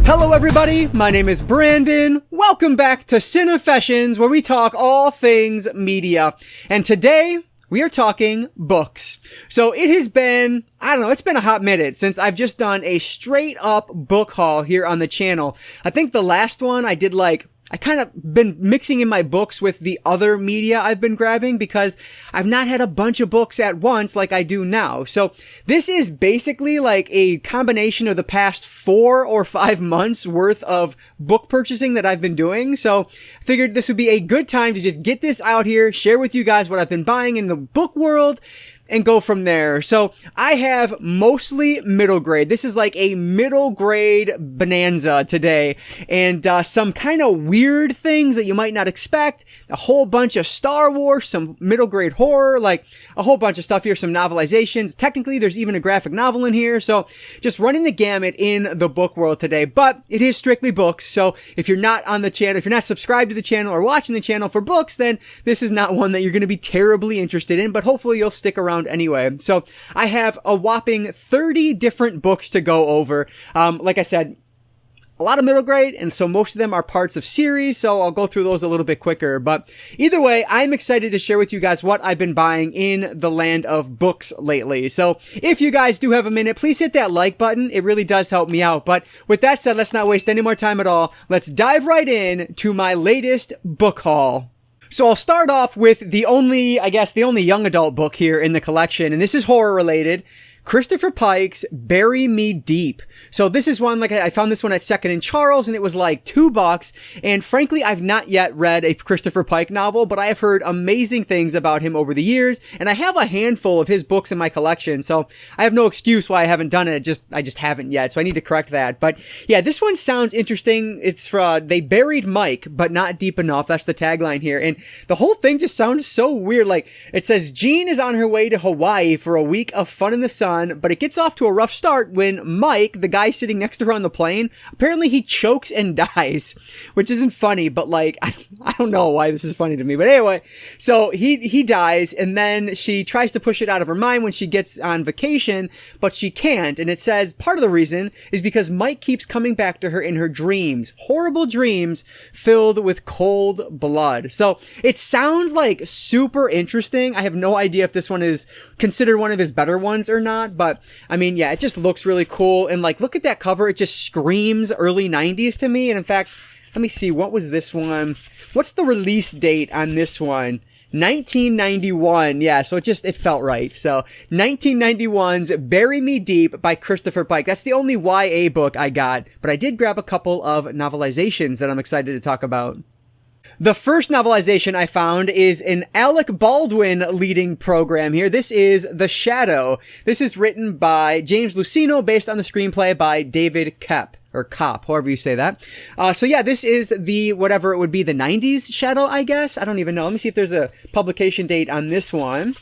Hello everybody, my name is Brandon. Welcome back to Cinefessions, where we talk all things media. And today, we are talking books. So it has been, it's been a hot minute since I've just done a straight up book haul here on the channel. I think the last one I did I kind of been mixing in my books with the other media I've been grabbing because I've not had a bunch of books at once like I do now. So this is basically like a combination of the past 4 or 5 months worth of book purchasing that I've been doing. So I figured this would be a good time to just get this out here, share with you guys what I've been buying in the book world, and go from there. So I have mostly middle grade. This is like a middle grade bonanza today, and some kind of weird things that you might not expect. A whole bunch of Star Wars, some middle grade horror, like a whole bunch of stuff here, some novelizations. Technically, there's even a graphic novel in here. So just running the gamut in the book world today, but it is strictly books. So if you're not on the channel, if you're not subscribed to the channel or watching the channel for books, then this is not one that you're going to be terribly interested in, but hopefully you'll stick around anyway. So I have a whopping 30 different books to go over. Like I said, a lot of middle grade, and so most of them are parts of series, so I'll go through those a little bit quicker. But either way, I'm excited to share with you guys what I've been buying in the land of books lately. So if you guys do have a minute, please hit that like button. It really does help me out. But with that said, let's not waste any more time at all. Let's dive right in to my latest book haul. So I'll start off with the only young adult book here in the collection, and this is horror related. Christopher Pike's Bury Me Deep. So this is one, I found this one at Second and Charles, and it was like $2. And frankly, I've not yet read a Christopher Pike novel, but I have heard amazing things about him over the years, and I have a handful of his books in my collection, so I have no excuse why I haven't done it. I just haven't yet, so I need to correct that. But yeah, this one sounds interesting. It's They Buried Mike, but not deep enough. That's the tagline here. And the whole thing just sounds so weird. Like, it says, Jean is on her way to Hawaii for a week of fun in the sun, but it gets off to a rough start when Mike, the guy sitting next to her on the plane, apparently he chokes and dies, which isn't funny, but I don't know why this is funny to me. But anyway, so he dies, and then she tries to push it out of her mind when she gets on vacation, but she can't. And it says part of the reason is because Mike keeps coming back to her in her dreams, horrible dreams filled with cold blood. So it sounds like super interesting. I have no idea if this one is considered one of his better ones or not. But I mean, yeah, it just looks really cool. And look at that cover. It just screams early 90s to me. And in fact, let me see, what was this one? What's the release date on this one? 1991. Yeah, so it felt right. So 1991's Bury Me Deep by Christopher Pike. That's the only YA book I got, but I did grab a couple of novelizations that I'm excited to talk about. The first novelization I found is an Alec Baldwin leading program here. This is The Shadow. This is written by James Luceno, based on the screenplay by David Koepp, or Kopp, however you say that. So yeah, this is whatever it would be, the 90s Shadow, I guess. I don't even know. Let me see if there's a publication date on this one.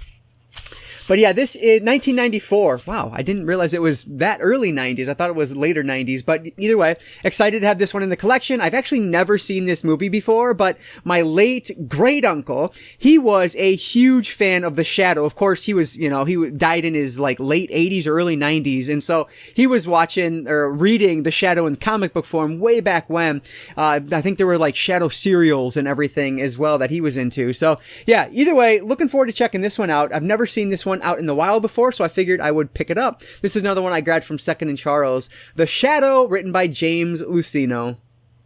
But yeah, this is 1994. Wow, I didn't realize it was that early 90s. I thought it was later 90s. But either way, excited to have this one in the collection. I've actually never seen this movie before, but my late great uncle, he was a huge fan of The Shadow. Of course, he died in his late 80s or early 90s. And so he was watching or reading The Shadow in comic book form way back when. I think there were Shadow serials and everything as well that he was into. So yeah, either way, looking forward to checking this one out. I've never seen this one out in the wild before, so I figured I would pick it up. This is another one I grabbed from Second and Charles. The Shadow, written by James Luceno.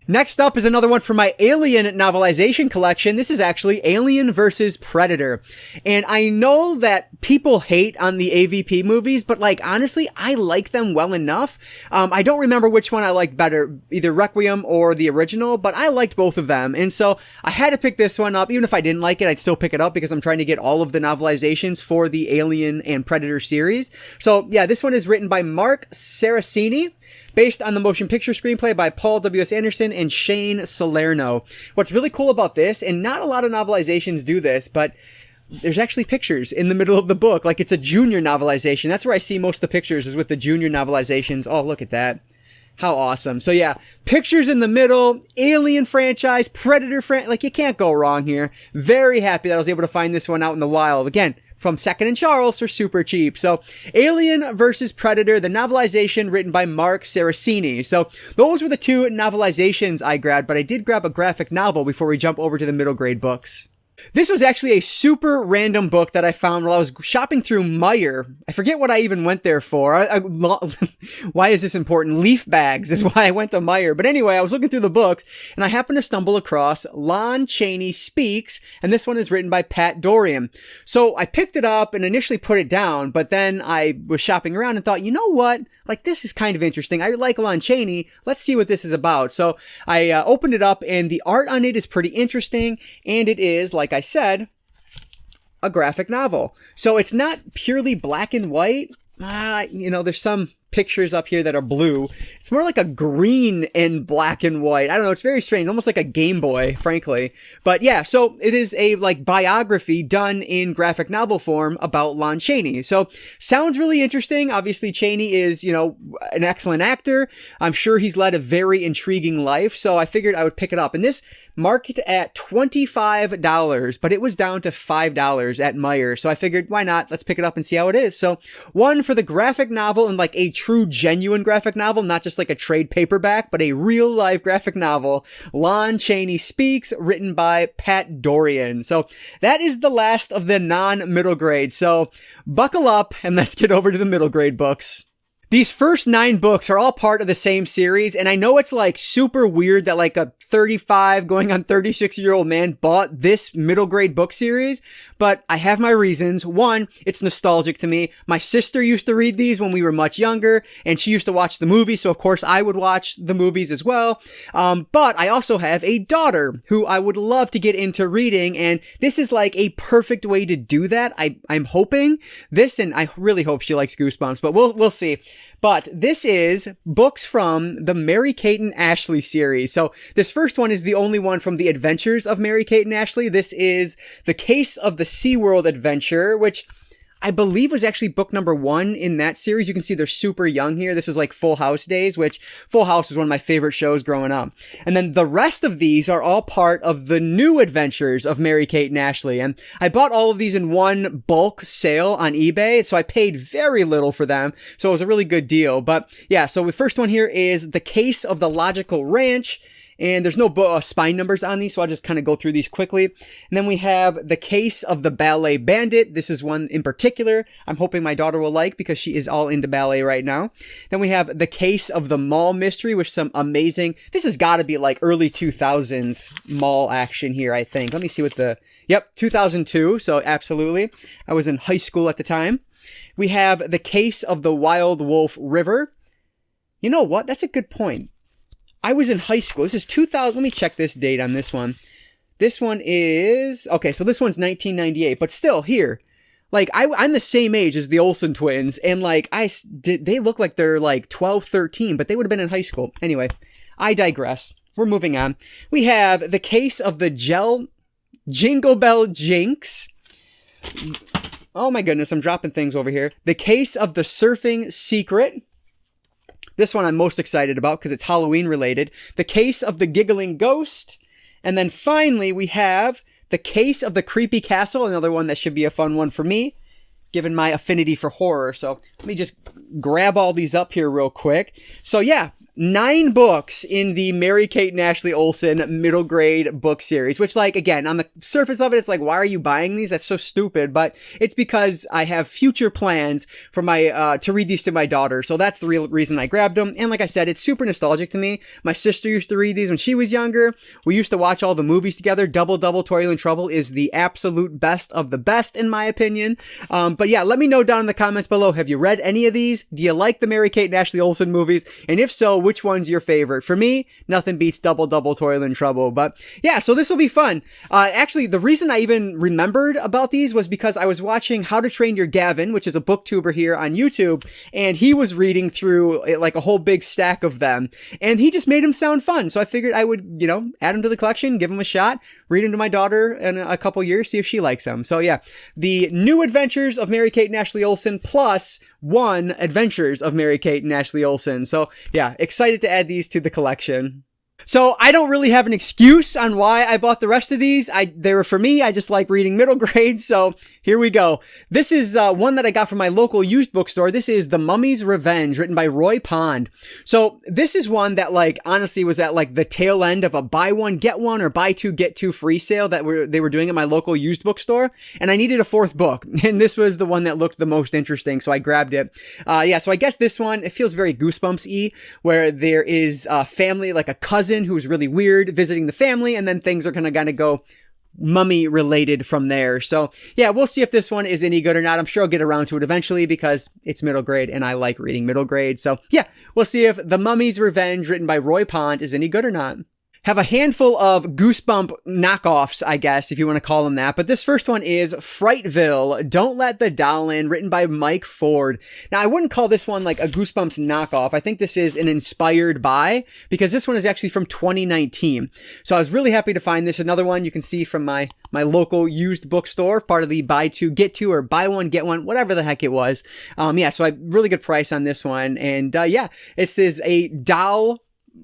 Next up is another one from my Alien novelization collection. This is actually Alien vs. Predator. And I know that people hate on the AVP movies, but honestly, I like them well enough. I don't remember which one I liked better, either Requiem or the original, but I liked both of them. And so I had to pick this one up. Even if I didn't like it, I'd still pick it up because I'm trying to get all of the novelizations for the Alien and Predator series. So yeah, this one is written by Mark Saraceni, based on the motion picture screenplay by Paul W.S. Anderson and Shane Salerno. What's really cool about this, and not a lot of novelizations do this, but there's actually pictures in the middle of the book. It's a junior novelization. That's where I see most of the pictures, is with the junior novelizations. Oh, look at that. How awesome. So yeah, pictures in the middle, Alien franchise, Predator you can't go wrong here. Very happy that I was able to find this one out in the wild. Again, from Second and Charles for super cheap. So Alien versus Predator, the novelization written by Mark Saraceni. So those were the two novelizations I grabbed, but I did grab a graphic novel before we jump over to the middle grade books. This was actually a super random book that I found while I was shopping through Meijer. I forget what I even went there for. Why is this important? Leaf bags is why I went to Meijer. But anyway, I was looking through the books and I happened to stumble across Lon Chaney Speaks, and this one is written by Pat Dorian. So I picked it up and initially put it down, but then I was shopping around and thought, you know what? Like, this is kind of interesting. I like Lon Chaney. Let's see what this is about. So I opened it up, and the art on it is pretty interesting, and it is, like I said, a graphic novel. So it's not purely black and white. There's some pictures up here that are blue. It's more like a green and black and white. I don't know. It's very strange. Almost like a Game Boy, frankly. But yeah, so it is a biography done in graphic novel form about Lon Chaney. So sounds really interesting. Obviously, Chaney is, an excellent actor. I'm sure he's led a very intriguing life. So I figured I would pick it up. And this marked at $25, but it was down to $5 at Meijer. So I figured, why not? Let's pick it up and see how it is. So one for the graphic novel, and like a true genuine graphic novel, not just like a trade paperback, but a real life graphic novel, Lon Chaney Speaks, written by Pat Dorian. So that is the last of the non-middle grade. So buckle up and let's get over to the middle grade books. These first 9 books are all part of the same series, and I know it's like super weird that like a 35 going on 36-year-old man bought this middle grade book series, but I have my reasons. One, it's nostalgic to me. My sister used to read these when we were much younger, and she used to watch the movies, so of course I would watch the movies as well. But I also have a daughter who I would love to get into reading, and this is like a perfect way to do that. I'm hoping this, and I really hope she likes Goosebumps, but we'll see. But this is books from the Mary-Kate and Ashley series. So this first one is the only one from the Adventures of Mary-Kate and Ashley. This is The Case of the SeaWorld Adventure, which I believe was actually book number 1 in that series. You can see they're super young here. This is like Full House days, which Full House was one of my favorite shows growing up. And then the rest of these are all part of the New Adventures of Mary-Kate and Ashley. And I bought all of these in one bulk sale on eBay, so I paid very little for them. So it was a really good deal. But yeah, so the first one here is The Case of the Logical Ranch. And there's no spine numbers on these, so I'll just kind of go through these quickly. And then we have The Case of the Ballet Bandit. This is one in particular I'm hoping my daughter will like because she is all into ballet right now. Then we have The Case of the Mall Mystery, with some amazing... This has got to be like early 2000s mall action here, I think. Let me see what Yep, 2002, so absolutely. I was in high school at the time. We have The Case of the Wild Wolf River. You know what? That's a good point. I was in high school. This is 2000. Let me check this date on this one. This one is... Okay, so this one's 1998. But still, here. Like, I'm the same age as the Olsen twins. And, like, they look like they're, like, 12, 13. But they would have been in high school. Anyway, I digress. We're moving on. We have The Case of the Jingle Bell Jinx. Oh, my goodness. I'm dropping things over here. The Case of the Surfing Secret. This one I'm most excited about because it's Halloween related. The Case of the Giggling Ghost. And then finally we have The Case of the Creepy Castle. Another one that should be a fun one for me, given my affinity for horror. So let me just grab all these up here real quick. So yeah, 9 books in the Mary-Kate and Ashley Olsen middle grade book series, which, like, again, on the surface of it, it's like, why are you buying these? That's so stupid. But it's because I have future plans for my, to read these to my daughter. So that's the real reason I grabbed them. And like I said, it's super nostalgic to me. My sister used to read these when she was younger. We used to watch all the movies together. Double Double Toil and Trouble is the absolute best of the best, in my opinion. But yeah, let me know down in the comments below. Have you read any of these? Do you like the Mary-Kate and Ashley Olsen movies? And if so, which one's your favorite? For me, nothing beats Double Double Toil and Trouble. But yeah, so this will be fun. Actually, the reason I even remembered about these was because I was watching How to Train Your Gavin, which is a booktuber here on YouTube, and he was reading through like a whole big stack of them, and he just made them sound fun. So I figured I would, add them to the collection, give them a shot, read them to my daughter in a couple years, see if she likes them. So yeah, the New Adventures of Mary-Kate and Ashley Olsen plus 1 Adventures of Mary-Kate and Ashley Olsen. So yeah, excited to add these to the collection. So I don't really have an excuse on why I bought the rest of these. They were for me. I just like reading middle grade. So Here we go. This is one that I got from my local used bookstore. This is The Mummy's Revenge, written by Roy Pond. So this is one that, like, honestly was at like the tail end of a buy one, get one, or buy two, get two free sale that they were doing at my local used bookstore. And I needed a fourth book. And this was the one that looked the most interesting. So I grabbed it. Yeah, so I guess this one, it feels very Goosebumps-y, where there is a family, like a cousin who's really weird visiting the family. And then things are going to go mummy related from there. So yeah, we'll see if this one is any good or not. I'm sure I'll get around to it eventually because it's middle grade and I like reading middle grade. So yeah, we'll see if The Mummy's Revenge, written by Roy Pond, is any good or not. Have a handful of Goosebump knockoffs, I guess, if you want to call them that. But this first one is Frightville, Don't Let the Doll In, written by Mike Ford. Now, I wouldn't call this one like a Goosebumps knockoff. I think this is an inspired by, because this one is actually from 2019. So I was really happy to find this. Another one you can see from my local used bookstore, part of the buy two, get two, or buy one, get one, whatever the heck it was. Yeah, so really good price on this one. And yeah, it is a doll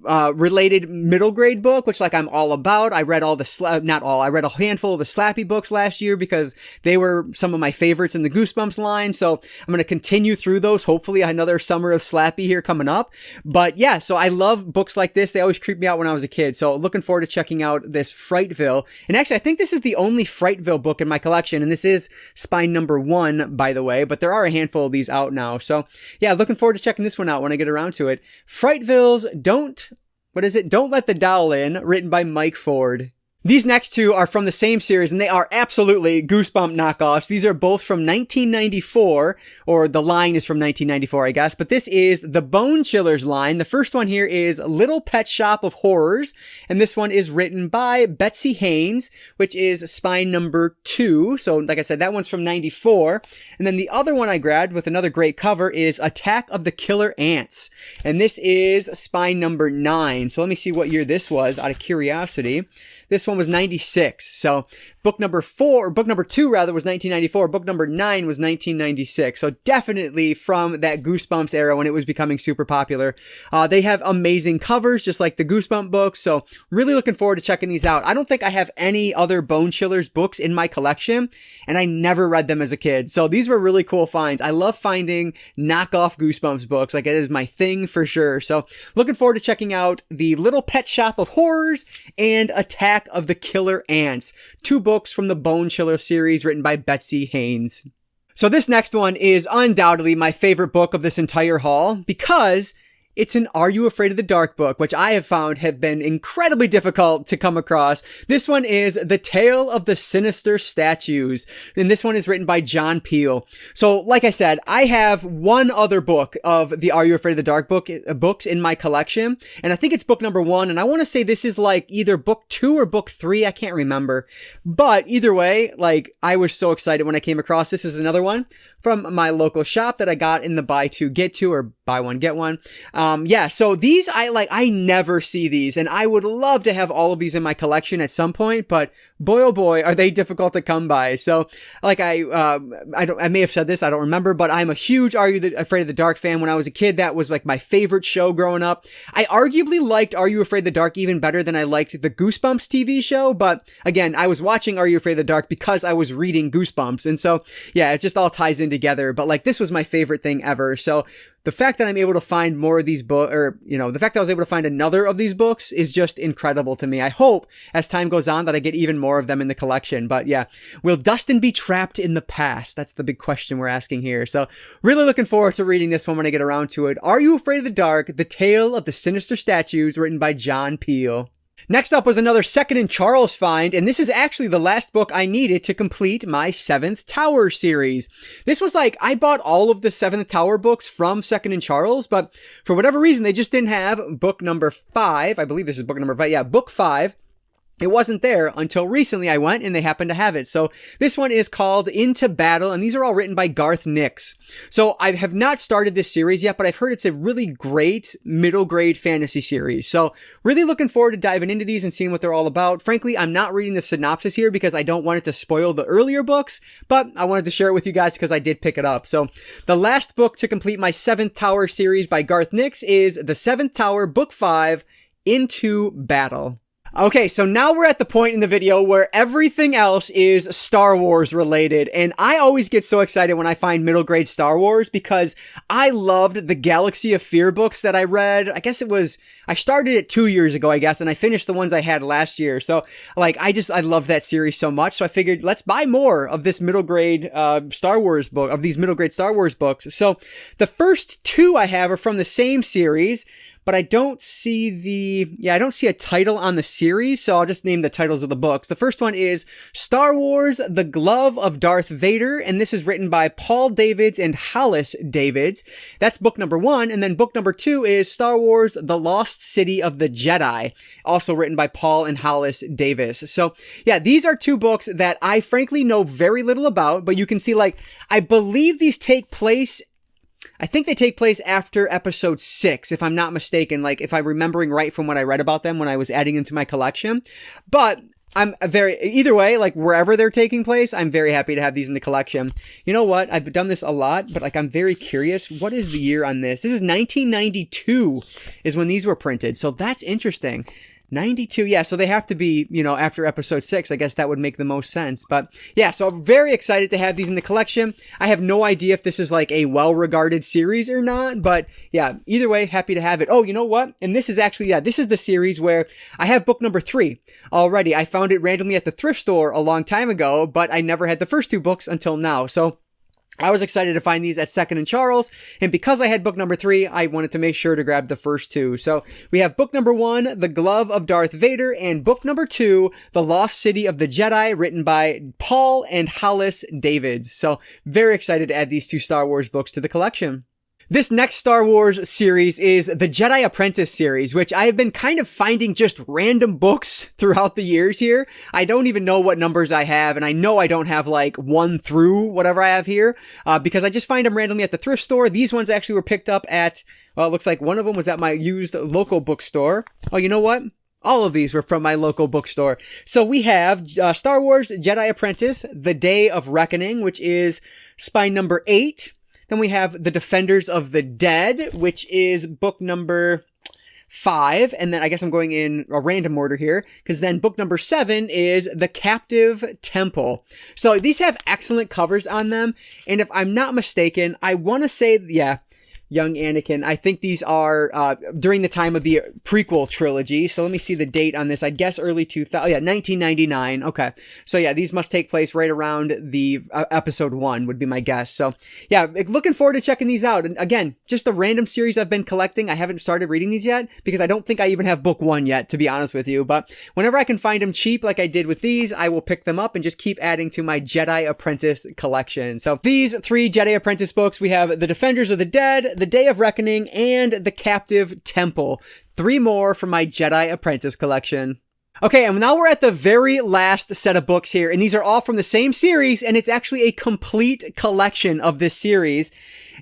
related middle grade book, which like I'm all about. I read all the I read a handful of the Slappy books last year because they were some of my favorites in the Goosebumps line. So I'm going to continue through those. Hopefully another summer of Slappy here coming up. But yeah, so I love books like this. They always creeped me out when I was a kid. So looking forward to checking out this Frightville. And actually, I think this is the only Frightville book in my collection. And this is spine number 1, by the way, but there are a handful of these out now. So yeah, looking forward to checking this one out when I get around to it. Frightville's Don't Let the Doll In, written by Mike Ford. These next two are from the same series, and they are absolutely Goosebump knockoffs. These are both from 1994, or the line is from 1994, I guess, but this is the Bone Chillers line. The first one here is Little Pet Shop of Horrors, and this one is written by Betsy Haynes, which is spine number 2. So, like I said, that one's from 94. And then the other one I grabbed with another great cover is Attack of the Killer Ants, and this is spine number 9. So let me see what year this was, out of curiosity. This one was 96. So book number 2 rather was 1994. Book number 9 was 1996. So definitely from that Goosebumps era when it was becoming super popular. They have amazing covers, just like the Goosebump books. So really looking forward to checking these out. I don't think I have any other Bone Chillers books in my collection, and I never read them as a kid. So these were really cool finds. I love finding knockoff Goosebumps books. Like, it is my thing for sure. So looking forward to checking out the Little Pet Shop of Horrors and Attack of the Killer Ants. 2 books from the Bone Chiller series written by Betsy Haynes. So this next one is undoubtedly my favorite book of this entire haul because it's an Are You Afraid of the Dark book, which I have found have been incredibly difficult to come across. This one is The Tale of the Sinister Statues, and this one is written by John Peel. So, like I said, I have one other book of the Are You Afraid of the Dark books in my collection, and I think it's book number 1, and I want to say this is like either book 2 or book 3, I can't remember. But either way, like, I was so excited when I came across this. Is another one from my local shop that I got in the buy two, get two, or buy one, get one. Yeah, so these I never see these, and I would love to have all of these in my collection at some point, but boy, oh boy, are they difficult to come by. So, like, I may have said this, I don't remember, but I'm a huge Are You Afraid of the Dark fan. When I was a kid, that was like my favorite show growing up. I arguably liked Are You Afraid of the Dark even better than I liked the Goosebumps TV show, but again, I was watching Are You Afraid of the Dark because I was reading Goosebumps, and so, yeah, it just all ties in together, but like, this was my favorite thing ever. So the fact that I'm able to find more of these books, or, you know, the fact that I was able to find another of these books is just incredible to me. I hope as time goes on that I get even more of them in the collection. But yeah, will Dustin be trapped in the past? That's the big question we're asking here. So really looking forward to reading this one when I get around to it. Are You Afraid of the Dark? The Tale of the Sinister Statues, written by John Peel. Next up was another Second and Charles find, and this is actually the last book I needed to complete my Seventh Tower series. This was like, I bought all of the Seventh Tower books from Second and Charles, but for whatever reason, they just didn't have book number 5. I believe this is book number 5. Yeah, book 5. It wasn't there until recently I went and they happened to have it. So this one is called Into Battle, and these are all written by Garth Nix. So I have not started this series yet, but I've heard it's a really great middle grade fantasy series. So really looking forward to diving into these and seeing what they're all about. Frankly, I'm not reading the synopsis here because I don't want it to spoil the earlier books, but I wanted to share it with you guys because I did pick it up. So the last book to complete my Seventh Tower series by Garth Nix is The Seventh Tower, Book 5, Into Battle. Okay, so now we're at the point in the video where everything else is Star Wars related, and I always get so excited when I find middle grade Star Wars because I loved the Galaxy of Fear books that I read. I started it 2 years ago, I guess, and I finished the ones I had last year. So, like, I love that series so much, so I figured let's buy more of this middle grade Star Wars book, of these middle grade Star Wars books. So, the first two I have are from the same series, but I don't see a title on the series, so I'll just name the titles of the books. The first one is Star Wars, The Glove of Darth Vader, and this is written by Paul Davids and Hollis Davids. That's book number 1, and then book number 2 is Star Wars, The Lost City of the Jedi, also written by Paul and Hollis Davis. So, yeah, these are two books that I frankly know very little about, but you can see, like, I believe these take place, I think they take place after episode 6, if I'm not mistaken, like if I'm remembering right from what I read about them when I was adding them to my collection. But either way, like wherever they're taking place, I'm very happy to have these in the collection. You know what? I've done this a lot, but like I'm very curious. What is the year on this? This is 1992 is when these were printed. So that's interesting. 92, yeah, so they have to be, after episode 6. I guess that would make the most sense. But yeah, so I'm very excited to have these in the collection. I have no idea if this is like a well-regarded series or not, but yeah, either way, happy to have it. Oh, you know what? And this is actually, this is the series where I have book number 3 already. I found it randomly at the thrift store a long time ago, but I never had the first 2 books until now. So I was excited to find these at Second and Charles, and because I had book number 3, I wanted to make sure to grab the first 2. So we have book number 1, The Glove of Darth Vader, and book number 2, The Lost City of the Jedi, written by Paul and Hollis Davids. So very excited to add these 2 Star Wars books to the collection. This next Star Wars series is the Jedi Apprentice series, which I have been kind of finding just random books throughout the years here. I don't even know what numbers I have, and I know I don't have like 1 through whatever I have here, because I just find them randomly at the thrift store. These ones actually were picked up at, well, it looks like one of them was at my used local bookstore. Oh, you know what? All of these were from my local bookstore. So we have Star Wars Jedi Apprentice, The Day of Reckoning, which is spine number 8. Then we have The Defenders of the Dead, which is book number 5. And then I guess I'm going in a random order here, because then book number 7 is The Captive Temple. So these have excellent covers on them. And if I'm not mistaken, I want to say, young Anakin. I think these are during the time of the prequel trilogy. So let me see the date on this. I guess early 2000. Yeah, 1999. Okay. So yeah, these must take place right around the episode 1 would be my guess. So yeah, looking forward to checking these out. And again, just a random series I've been collecting. I haven't started reading these yet because I don't think I even have book 1 yet, to be honest with you. But whenever I can find them cheap, like I did with these, I will pick them up and just keep adding to my Jedi Apprentice collection. So these 3 Jedi Apprentice books, we have The Defenders of the Dead, The Day of Reckoning, and The Captive Temple. 3 more from my Jedi Apprentice collection. Okay, and now we're at the very last set of books here, and these are all from the same series, and it's actually a complete collection of this series,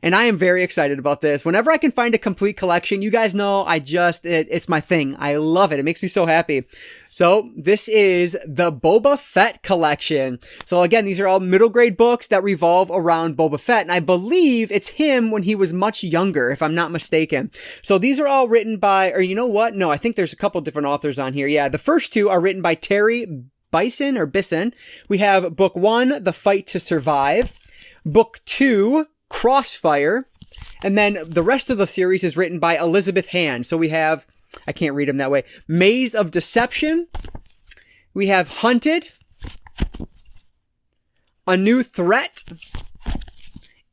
and I am very excited about this. Whenever I can find a complete collection, you guys know it's my thing. I love it. It makes me so happy. So this is the Boba Fett collection. So again, these are all middle grade books that revolve around Boba Fett. And I believe it's him when he was much younger, if I'm not mistaken. So these are all written by, or you know what? No, I think there's a couple different authors on here. Yeah, the first 2 are written by Terry Bisson. We have book 1, The Fight to Survive. Book 2, Crossfire. And then the rest of the series is written by Elizabeth Hand. So we have, I can't read them that way, Maze of Deception. We have Hunted. A New Threat.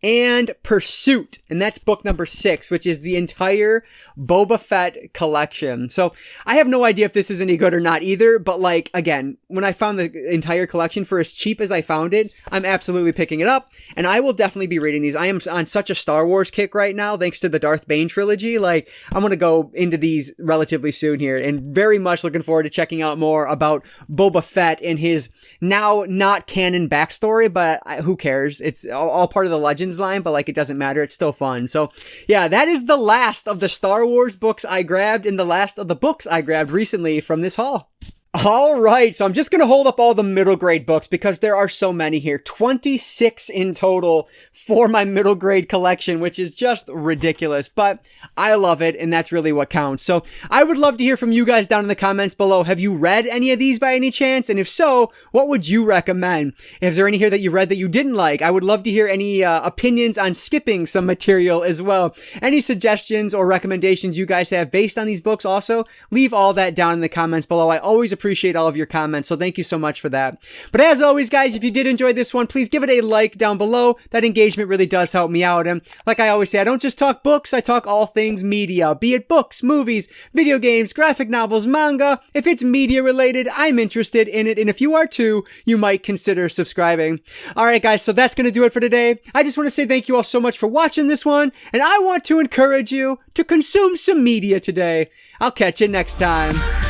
And Pursuit. And that's book number 6, which is the entire Boba Fett collection. So I have no idea if this is any good or not either. But like, again, when I found the entire collection for as cheap as I found it, I'm absolutely picking it up. And I will definitely be reading these. I am on such a Star Wars kick right now, thanks to the Darth Bane trilogy. Like, I'm going to go into these relatively soon here. And very much looking forward to checking out more about Boba Fett and his now not canon backstory. But who cares? It's all part of the Legends line, but like it doesn't matter, it's still fun. So yeah, that is the last of the Star Wars books I grabbed and the last of the books I grabbed recently from this haul. All right, so I'm just going to hold up all the middle grade books because there are so many here. 26 in total for my middle grade collection, which is just ridiculous, but I love it, and that's really what counts. So I would love to hear from you guys down in the comments below. Have you read any of these by any chance? And if so, what would you recommend? Is there any here that you read that you didn't like? I would love to hear any opinions on skipping some material as well. Any suggestions or recommendations you guys have based on these books also, leave all that down in the comments below. I always appreciate all of your comments, so thank you so much for that. But as always, guys, if you did enjoy this one, please give it a like down below. That engagement really does help me out. And like I always say, I don't just talk books, I talk all things media, be it books, movies, video games, graphic novels, manga. If it's media related, I'm interested in it, and if you are too, you might consider subscribing. Alright guys, so that's going to do it for today. I just want to say thank you all so much for watching this one, and I want to encourage you to consume some media today. I'll catch you next time.